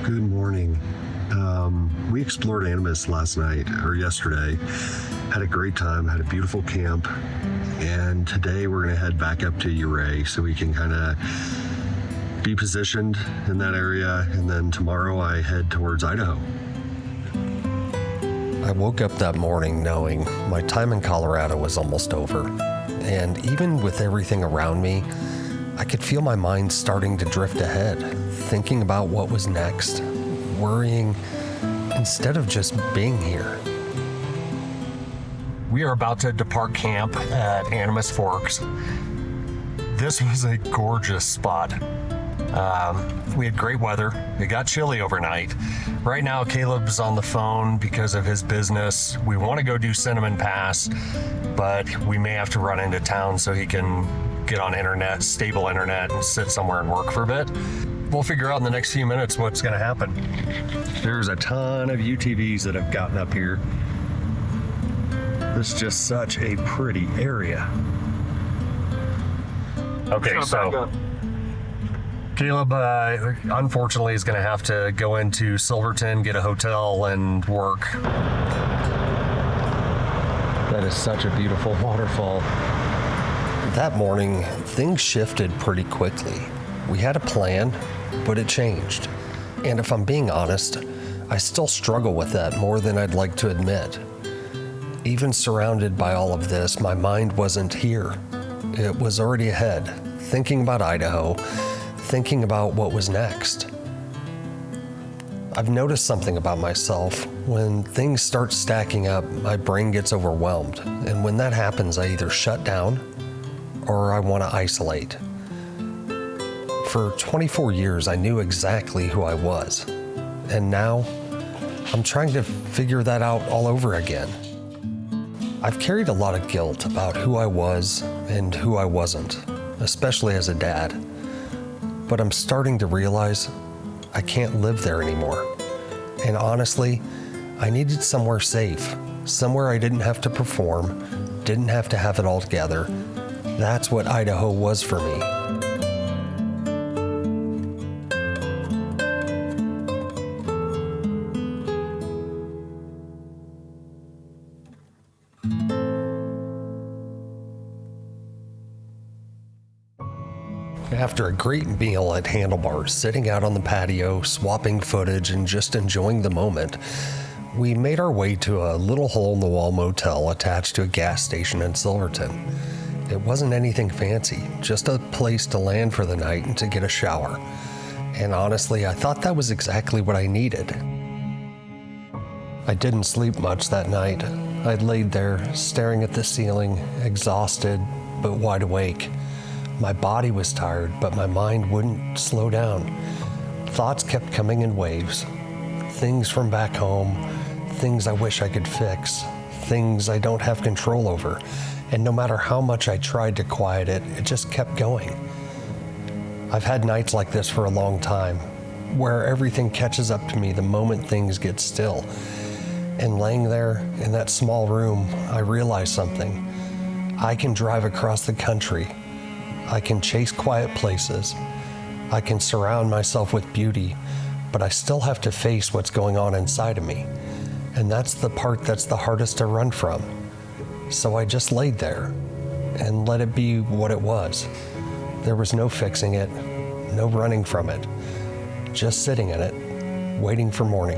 Good morning. We explored Animas yesterday. Had a great time, had a beautiful camp, and today we're going to head back up to Ouray so we can kind of be positioned in that area, and then tomorrow I head towards Idaho. I woke up that morning knowing my time in Colorado was almost over, and even with everything around me, I could feel my mind starting to drift ahead, thinking about what was next, worrying instead of just being here. We are about to depart camp at Animas Forks. This was a gorgeous spot. We had great weather. It got chilly overnight. Right now, Caleb's on the phone because of his business. We want to go do Cinnamon Pass, but we may have to run into town so he can get on internet, stable internet, and sit somewhere and work for a bit. We'll figure out in the next few minutes what's going to happen. There's a ton of UTVs that have gotten up here. This is just such a pretty area. Okay, so Caleb, unfortunately, is going to have to go into Silverton, get a hotel, and work. That is such a beautiful waterfall. That morning, things shifted pretty quickly. We had a plan, but it changed. And if I'm being honest, I still struggle with that more than I'd like to admit. Even surrounded by all of this, my mind wasn't here. It was already ahead, thinking about Idaho, thinking about what was next. I've noticed something about myself. When things start stacking up, my brain gets overwhelmed. And when that happens, I either shut down or I want to isolate. For 24 years, I knew exactly who I was. And now, I'm trying to figure that out all over again. I've carried a lot of guilt about who I was and who I wasn't, especially as a dad. But I'm starting to realize I can't live there anymore. And honestly, I needed somewhere safe, somewhere I didn't have to perform, didn't have to have it all together. That's what Idaho was for me. After a great meal at Handlebars, sitting out on the patio, swapping footage, and just enjoying the moment, we made our way to a little hole-in-the-wall motel attached to a gas station in Silverton. It wasn't anything fancy, just a place to land for the night and to get a shower. And honestly, I thought that was exactly what I needed. I didn't sleep much that night. I laid there, staring at the ceiling, exhausted, but wide awake. My body was tired, but my mind wouldn't slow down. Thoughts kept coming in waves. Things from back home, things I wish I could fix, things I don't have control over. And no matter how much I tried to quiet it, it just kept going. I've had nights like this for a long time, where everything catches up to me the moment things get still. And laying there in that small room, I realized something. I can drive across the country. I can chase quiet places. I can surround myself with beauty, but I still have to face what's going on inside of me. And that's the part that's the hardest to run from. So I just laid there and let it be what it was. There was no fixing it, no running from it, just sitting in it, waiting for morning.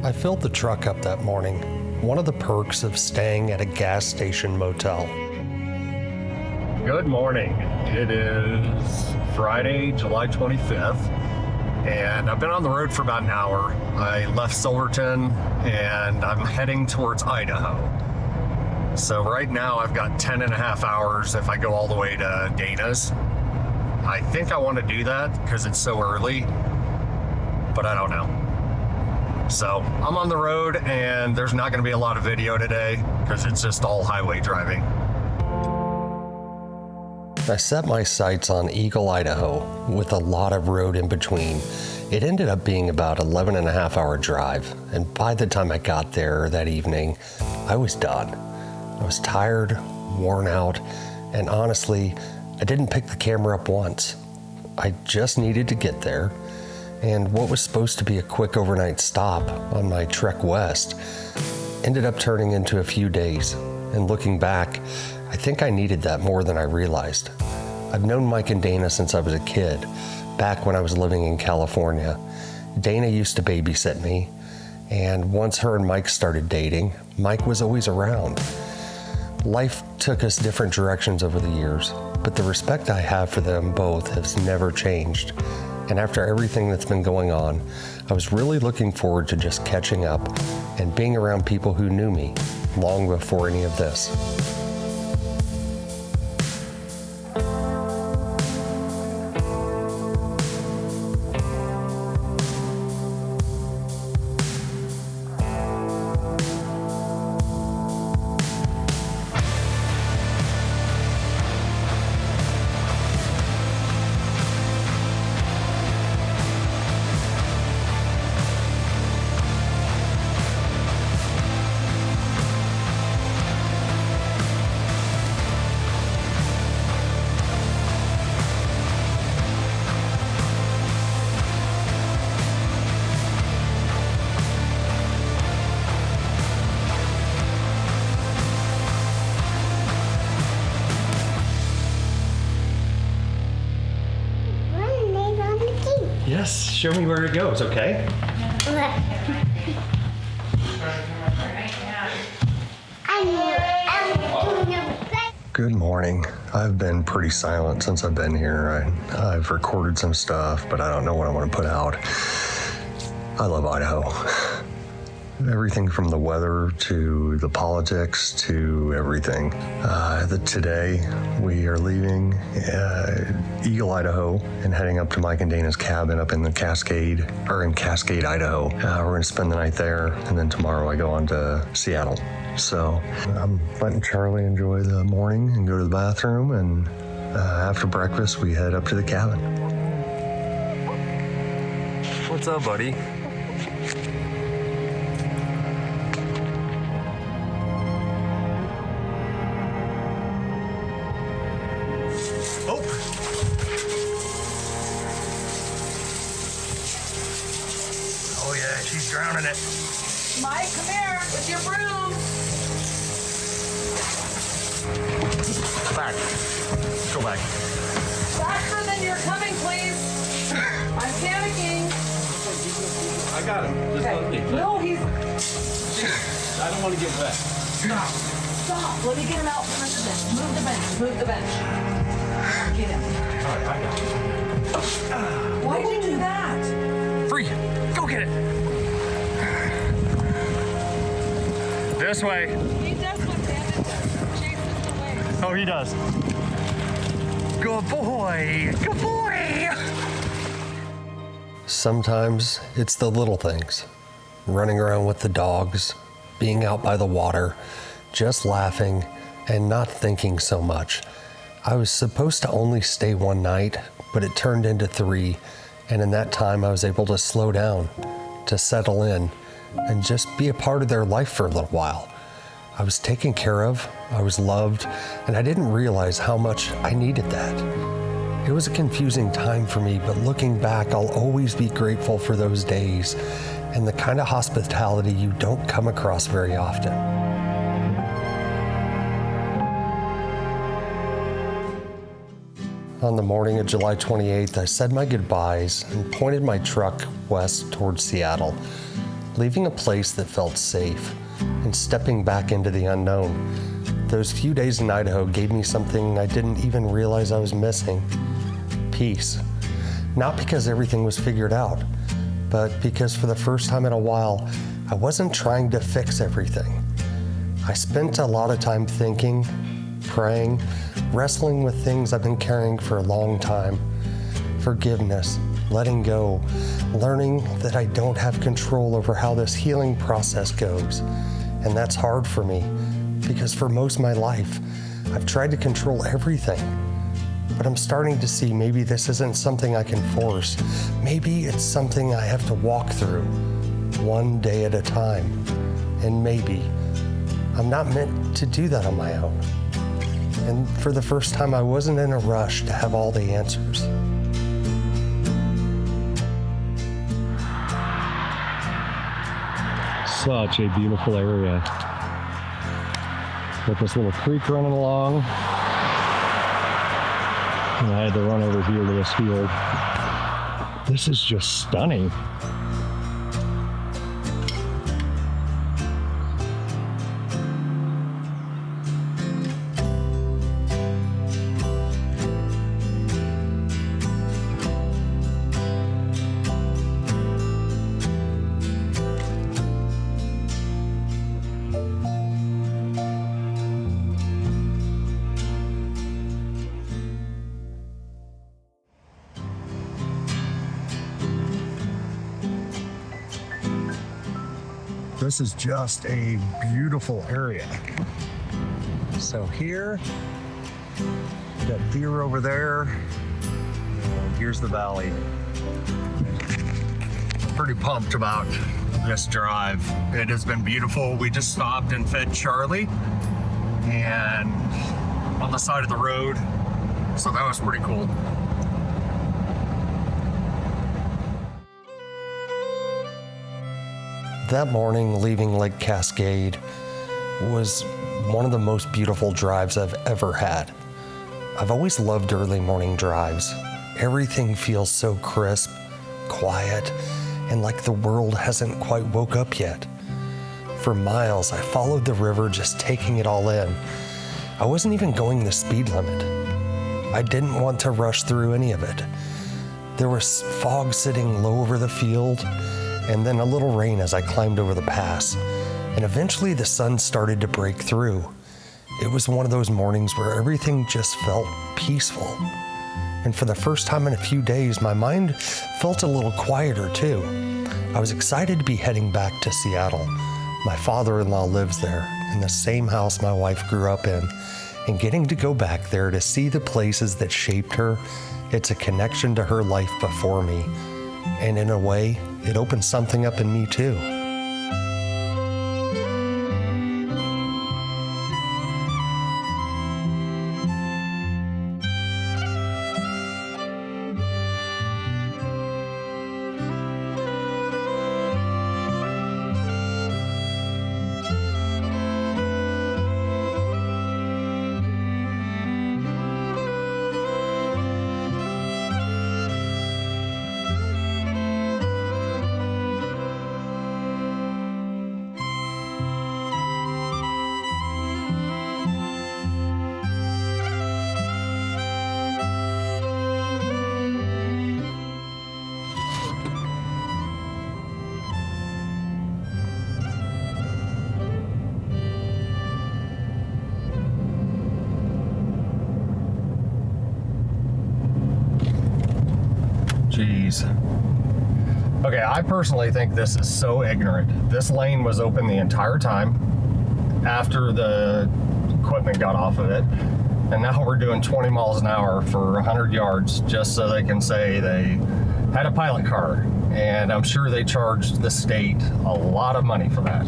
I filled the truck up that morning, one of the perks of staying at a gas station motel. Good morning. It is Friday, July 25th. And I've been on the road for about an hour. I left Silverton and I'm heading towards Idaho. So right now I've got 10 and a half hours if I go all the way to Dana's. I think I want to do that because it's so early, but I don't know. So I'm on the road and there's not going to be a lot of video today because it's just all highway driving. I set my sights on Eagle, Idaho, with a lot of road in between. It ended up being about 11 and a half hour drive, and by the time I got there that evening, I was done. I was tired, worn out, And honestly, I didn't pick the camera up once. I just needed to get there. And what was supposed to be a quick overnight stop on my trek west ended up turning into a few days. And looking back, I think I needed that more than I realized. I've known Mike and Dana since I was a kid, back when I was living in California. Dana used to babysit me, and once her and Mike started dating, Mike was always around. Life took us different directions over the years, but the respect I have for them both has never changed. And after everything that's been going on, I was really looking forward to just catching up and being around people who knew me long before any of this. Yes, show me where it goes, okay? Good morning. I've been pretty silent since I've been here. I've recorded some stuff, but I don't know what I want to put out. I love Idaho. Everything from the weather to the politics to everything. Today we are leaving Eagle, Idaho, and heading up to Mike and Dana's cabin up in the Cascade, Idaho. We're gonna spend the night there, and then tomorrow I go on to Seattle. So I'm letting Charlie enjoy the morning and go to the bathroom, and after breakfast we head up to the cabin. What's up, buddy? She's drowning it. Mike, come here with your broom. Back. Go back. Faster than you're coming, please. I'm panicking. I got him. Just let me. No, he's... I don't want to get wet. Stop. Stop. Let me get him out from under the bench. Move the bench. Move the bench. Get him. All right, I got him. Why'd you do that? Free. Go get it. This way. He does what Bandit does. Chases away. Oh, he does. Good boy. Good boy. Sometimes it's the little things. Running around with the dogs, being out by the water, just laughing and not thinking so much. I was supposed to only stay one night, but it turned into 3. And in that time I was able to slow down, to settle in, and just be a part of their life for a little while. I was taken care of, I was loved, and I didn't realize how much I needed that. It was a confusing time for me, but looking back, I'll always be grateful for those days and the kind of hospitality you don't come across very often. On the morning of July 28th, I said my goodbyes and pointed my truck west towards Seattle, leaving a place that felt safe and stepping back into the unknown. Those few days in Idaho gave me something I didn't even realize I was missing: peace. Not because everything was figured out, but because for the first time in a while, I wasn't trying to fix everything. I spent a lot of time thinking, praying, wrestling with things I've been carrying for a long time. Forgiveness, letting go, learning that I don't have control over how this healing process goes. And that's hard for me, because for most of my life, I've tried to control everything. But I'm starting to see maybe this isn't something I can force. Maybe it's something I have to walk through, one day at a time. And maybe I'm not meant to do that on my own. And for the first time, I wasn't in a rush to have all the answers. Such a beautiful area. With this little creek running along. And I had to run over here to this field. This is just stunning. This is just a beautiful area. So here, got deer over there, and here's the valley. Pretty pumped about this drive. It has been beautiful. We just stopped and fed Charlie and on the side of the road. So that was pretty cool. That morning, leaving Lake Cascade was one of the most beautiful drives I've ever had. I've always loved early morning drives. Everything feels so crisp, quiet, and like the world hasn't quite woke up yet. For miles, I followed the river, just taking it all in. I wasn't even going the speed limit. I didn't want to rush through any of it. There was fog sitting low over the field, and then a little rain as I climbed over the pass, and eventually the sun started to break through. It was one of those mornings where everything just felt peaceful. And for the first time in a few days, my mind felt a little quieter too. I was excited to be heading back to Seattle. My father-in-law lives there, in the same house my wife grew up in, and getting to go back there to see the places that shaped her, it's a connection to her life before me. And in a way, it opened something up in me too. Jeez. Okay, I personally think this is so ignorant. This lane was open the entire time after the equipment got off of it. And now we're doing 20 miles an hour for 100 yards just so they can say they had a pilot car. And I'm sure they charged the state a lot of money for that.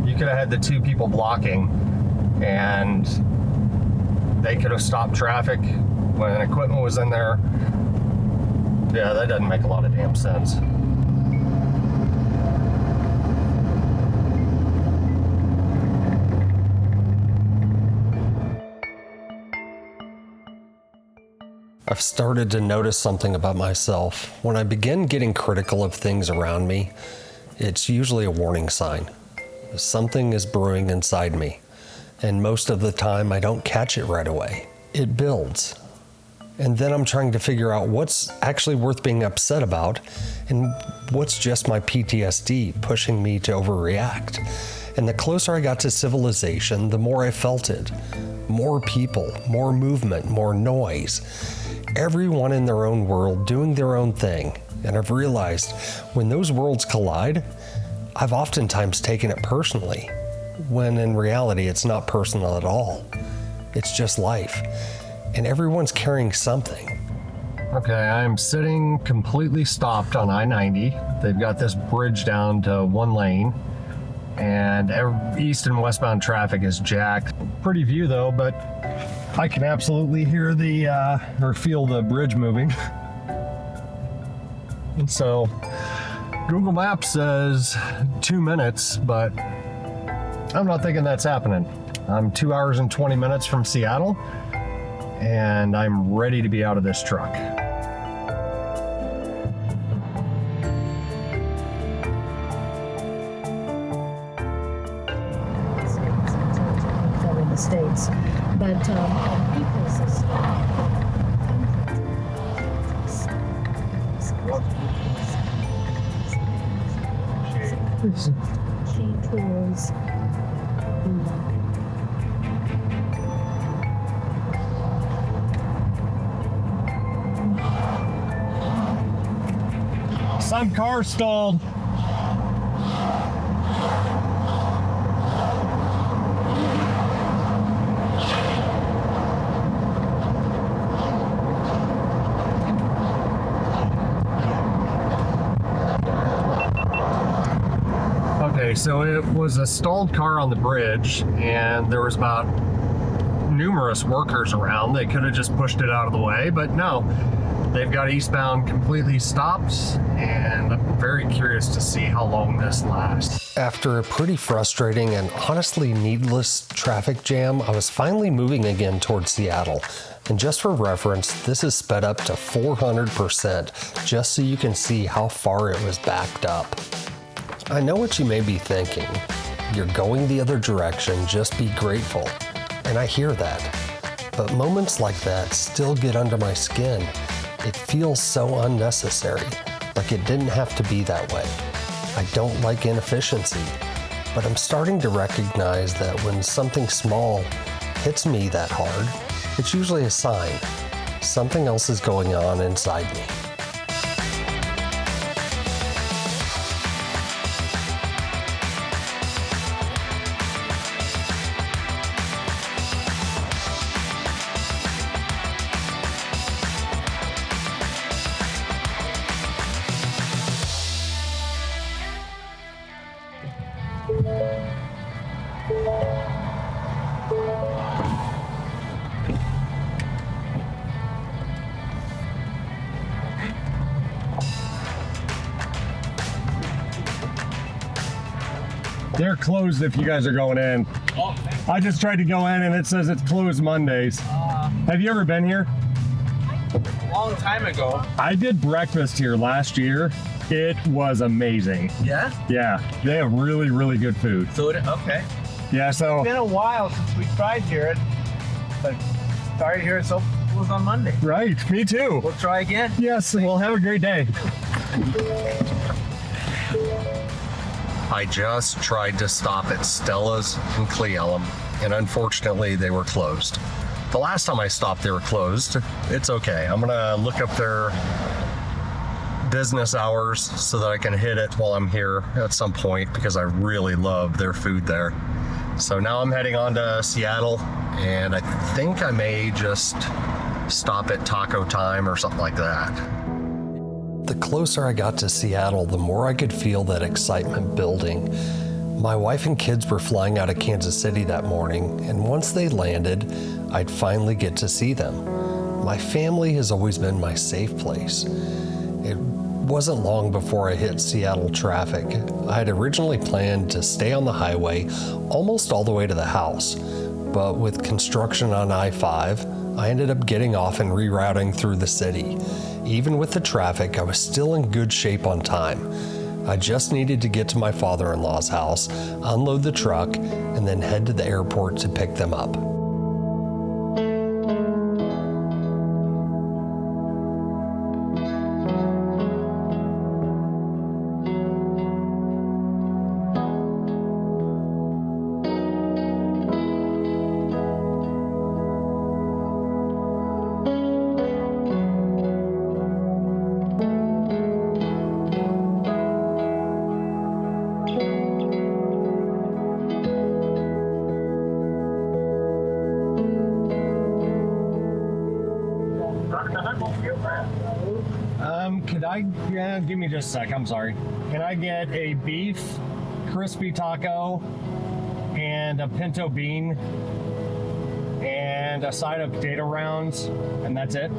You could have had the two people blocking and they could have stopped traffic when equipment was in there. Yeah, that doesn't make a lot of damn sense. I've started to notice something about myself. When I begin getting critical of things around me, it's usually a warning sign. Something is brewing inside me, and most of the time I don't catch it right away. It builds. And then I'm trying to figure out what's actually worth being upset about and what's just my PTSD pushing me to overreact. And the closer I got to civilization, the more I felt it. More people, more movement, more noise. Everyone in their own world doing their own thing. And I've realized when those worlds collide, I've oftentimes taken it personally, when in reality it's not personal at all. It's just life. And everyone's carrying something. Okay, I'm sitting completely stopped on I-90. They've got this bridge down to one lane, and east and westbound traffic is jacked. Pretty view though, but I can absolutely hear or feel the bridge moving. And so Google Maps says 2 minutes, but I'm not thinking that's happening. I'm 2 hours and 20 minutes from Seattle, and I'm ready to be out of this truck. In the States, but tours. Some car stalled. Okay, so it was a stalled car on the bridge, and there was about numerous workers around. They could have just pushed it out of the way, but no. They've got eastbound completely stopped, and I'm very curious to see how long this lasts. After a pretty frustrating and honestly needless traffic jam, I was finally moving again towards Seattle. And just for reference, this is sped up to 400%, just so you can see how far it was backed up. I know what you may be thinking. You're going the other direction, just be grateful. And I hear that. But moments like that still get under my skin. It feels so unnecessary, like it didn't have to be that way. I don't like inefficiency, but I'm starting to recognize that when something small hits me that hard, it's usually a sign. Something else is going on inside me. They're closed if you guys are going in. Oh, I just tried to go in and it says it's closed Mondays. Have you ever been here? a long time ago. I did breakfast here last year. It was amazing. Yeah? Yeah, they have really, really good food. So, okay. Yeah, so It's been a while since we tried here, but started here, so it was on Monday. right, me too. We'll try again. Yes, well, have a great day. I just tried to stop at Stella's in Elum, and unfortunately they were closed. The last time I stopped, they were closed. It's okay. I'm gonna look up their business hours so that I can hit it while I'm here at some point, because I really love their food there. So now I'm heading on to Seattle, and I think I may just stop at Taco Time or something like that. The closer I got to Seattle, the more I could feel that excitement building. My wife and kids were flying out of Kansas City that morning, and once they landed, I'd finally get to see them. My family has always been my safe place. It wasn't long before I hit Seattle traffic. I had originally planned to stay on the highway almost all the way to the house, but with construction on I-5, I ended up getting off and rerouting through the city. Even with the traffic, I was still in good shape on time. I just needed to get to my father-in-law's house, unload the truck, and then head to the airport to pick them up. Give me just a sec, I'm sorry. Can I get a beef crispy taco and a pinto bean and a side of potato rounds, and that's it.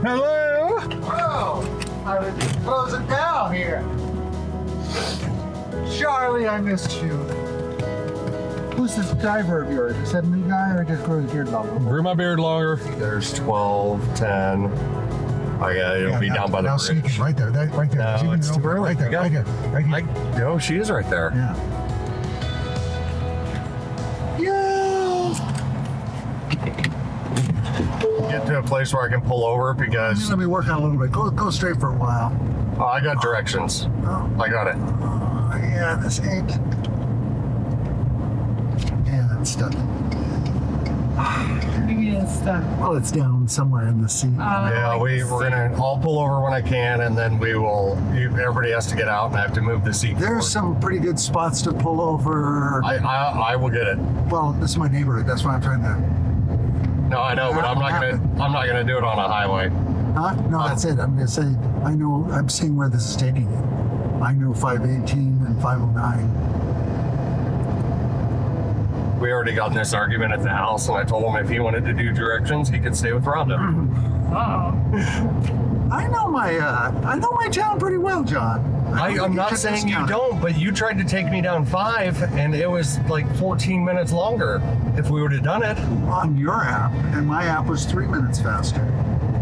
Hello? Oh, I was just closing down here. Charlie, I missed you. Who's this driver of yours? Is that a new guy or just grew his beard longer? Grew my beard longer. There's 12, 10. It'll be down by the now bridge. sneaking right there. Right there. No, She's it's even too open. early. Right there. I Right here. Right here. No, she is right there. Yeah. Get to a place where I can pull over because Let me work on a little bit. Go straight for a while. I got directions. Oh, I got it. yeah, this ain't. Yeah, it's stuck. Well, it's down somewhere in the sea. Yeah, we're gonna. I'll pull over when I can, and then we will. Everybody has to get out, and I have to move the seat. There's forward. some pretty good spots to pull over. I will get it. Well, this is my neighborhood. That's why I'm trying to. No, I know, but I'm not gonna do it on a highway. Huh? No, that's it. I'm just saying. I know. I'm seeing where this is taking it. I know 518 and 509. We already got in this argument at the house, and I told him if he wanted to do directions, he could stay with Rhonda. I know my town pretty well, John. I'm not saying you don't, but you tried to take me down 5, and it was like 14 minutes longer if we would have done it. On your app, and my app was 3 minutes faster.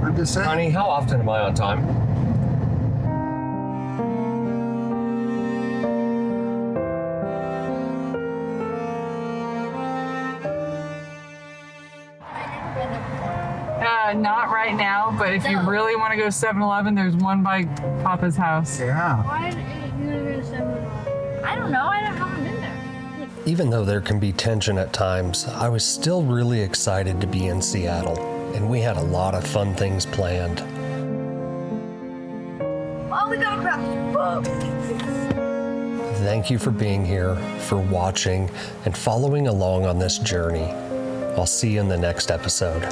I'm just saying. Honey, how often am I on time? Not right now, but if you really want to go 7-Eleven, there's one by Papa's house. Yeah. Why did you go to 7-Eleven? I don't know. I haven't been there. Even though there can be tension at times, I was still really excited to be in Seattle, and we had a lot of fun things planned. Oh, we got a crap. Thank you for being here, for watching, and following along on this journey. I'll see you in the next episode.